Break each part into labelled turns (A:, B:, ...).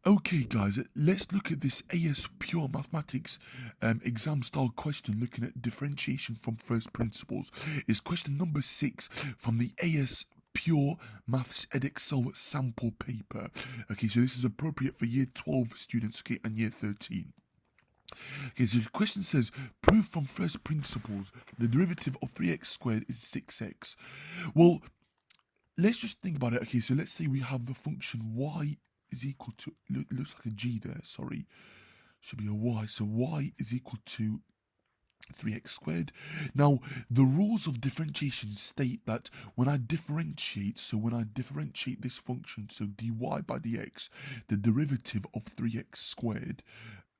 A: Okay, guys, let's look at this AS Pure Mathematics exam style question looking at differentiation from first principles. It's question number 6 from the AS Pure Maths Edexcel sample paper. Okay, so this is appropriate for year 12 students, okay, and year 13. Okay, so the question says, prove from first principles the derivative of 3x squared is 6x. Well, let's just think about it. Okay, so let's say we have the function y is equal to, looks like a g there, sorry, should be a y. So y is equal to 3x squared. Now, the rules of differentiation state that when I differentiate this function, so dy by dx, the derivative of 3x squared,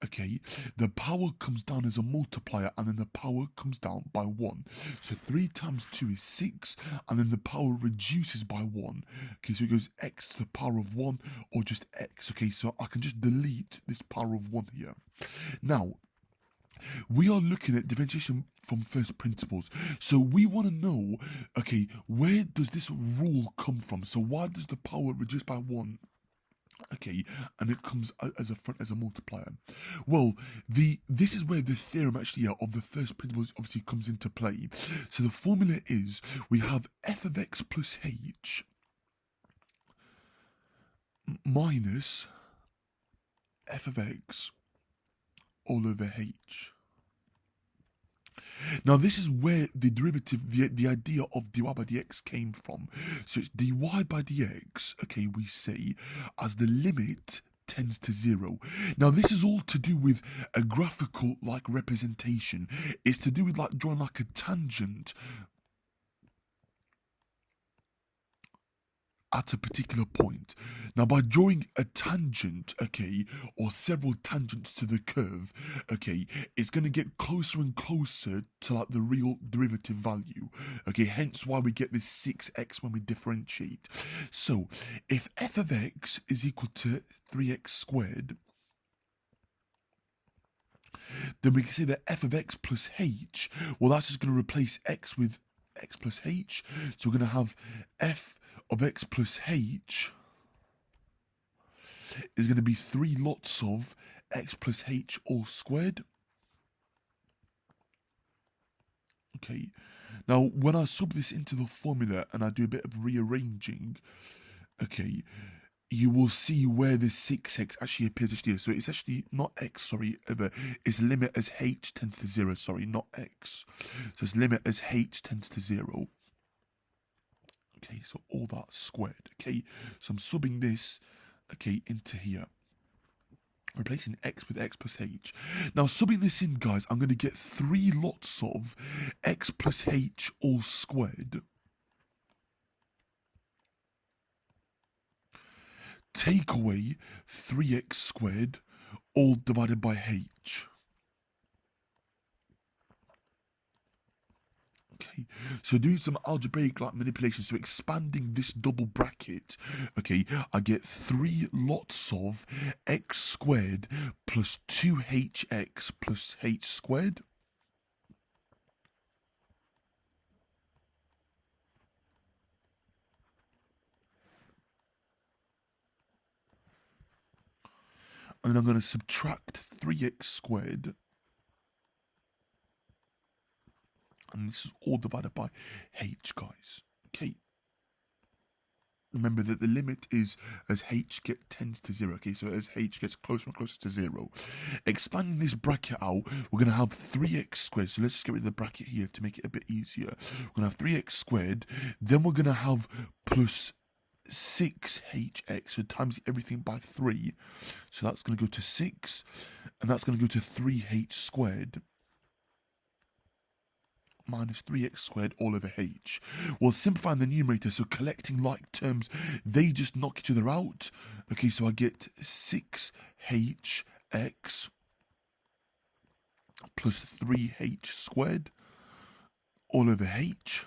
A: okay, the power comes down as a multiplier and then the power comes down by 1. So 3 times 2 is 6 and then the power reduces by 1. Okay, so it goes x to the power of 1 or just x. Okay, so I can just delete this power of 1 here. Now, we are looking at differentiation from first principles. So we want to know, okay, where does this rule come from? So why does the power reduce by 1? Okay, and it comes as a multiplier. Well, this is where the theorem actually of the first principles obviously comes into play. So the formula is we have f of x plus h minus f of x all over h. Now this is where the derivative, the idea of dy by dx came from. So it's dy by dx, okay, we say, as the limit tends to 0. Now this is all to do with a graphical like representation. It's to do with like drawing like a tangent at a particular point. Now by drawing a tangent, okay, or several tangents to the curve, okay, it's going to get closer and closer to like the real derivative value, okay, hence why we get this 6x when we differentiate. So if f of x is equal to 3x squared, then we can say that f of x plus h, well, that's just going to replace x with x plus h. So we're going to have f of x plus h is going to be 3 lots of x plus h all squared. Okay, now when I sub this into the formula and I do a bit of rearranging, okay, you will see where the 6x actually appears actually here. So it's actually not x, sorry, it's limit as h tends to 0, sorry, not x. So it's limit as h tends to 0. Okay, so all that squared, okay? So I'm subbing this, okay, into here. Replacing x with x plus h. Now, subbing this in, guys, I'm going to get 3 lots of x plus h all squared. Take away 3x squared all divided by h. Okay, so doing some algebraic like manipulation, so expanding this double bracket, okay, I get 3 lots of x squared plus 2hx plus h squared. And then I'm going to subtract 3x squared. And this is all divided by h, guys. Okay. Remember that the limit is as h tends to 0, okay? So as h gets closer and closer to 0. Expanding this bracket out, we're going to have 3x squared. So let's just get rid of the bracket here to make it a bit easier. We're going to have 3x squared. Then we're going to have plus 6hx, so times everything by 3. So that's going to go to 6, and that's going to go to 3h squared minus 3x squared all over h. Well, simplifying the numerator, so collecting like terms, they just knock each other out. Okay, so I get 6hx plus 3h squared all over h.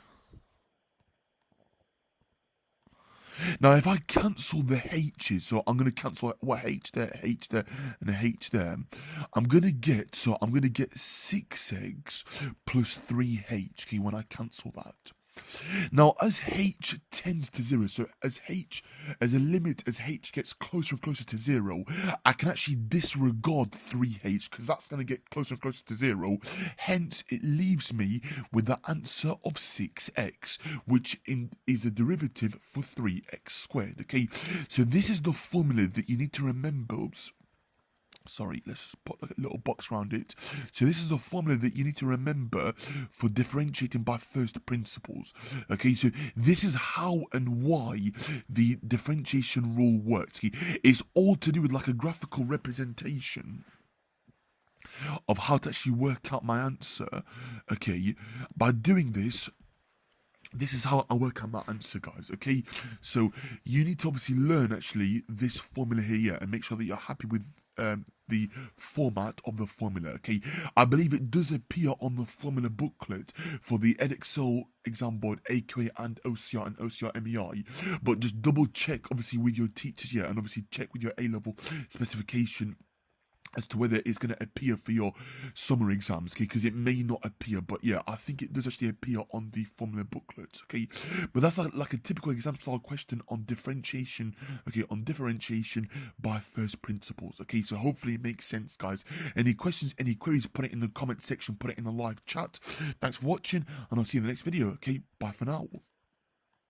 A: Now, if I cancel the h's, so I'm going to cancel what h there, and a h there, I'm going to get 6x plus 3h, okay, when I cancel that. Now, as h tends to 0, so as h gets closer and closer to 0, I can actually disregard 3h because that's going to get closer and closer to 0. Hence, it leaves me with the answer of 6x, which is a derivative for 3x squared. Okay, so this is the formula that you need to remember. Sorry, let's just put a little box around it. So this is a formula that you need to remember for differentiating by first principles. Okay, so this is how and why the differentiation rule works. Okay? It's all to do with like a graphical representation of how to actually work out my answer. Okay, by doing this, this is how I work out my answer, guys, okay? So you need to obviously learn, actually, this formula here and make sure that you're happy with the format of the formula, okay? I believe it does appear on the formula booklet for the Edexcel exam board, AQA and OCR and OCR MEI, but just double check, obviously, with your teachers here and obviously check with your A-level specification as to whether it's going to appear for your summer exams, okay, because it may not appear, but yeah, I think it does actually appear on the formula booklet, okay, but that's like a typical exam style question on differentiation, okay, on differentiation by first principles, okay, so hopefully it makes sense, guys. Any questions, any queries, put it in the comment section, put it in the live chat. Thanks for watching, and I'll see you in the next video, okay, bye for now.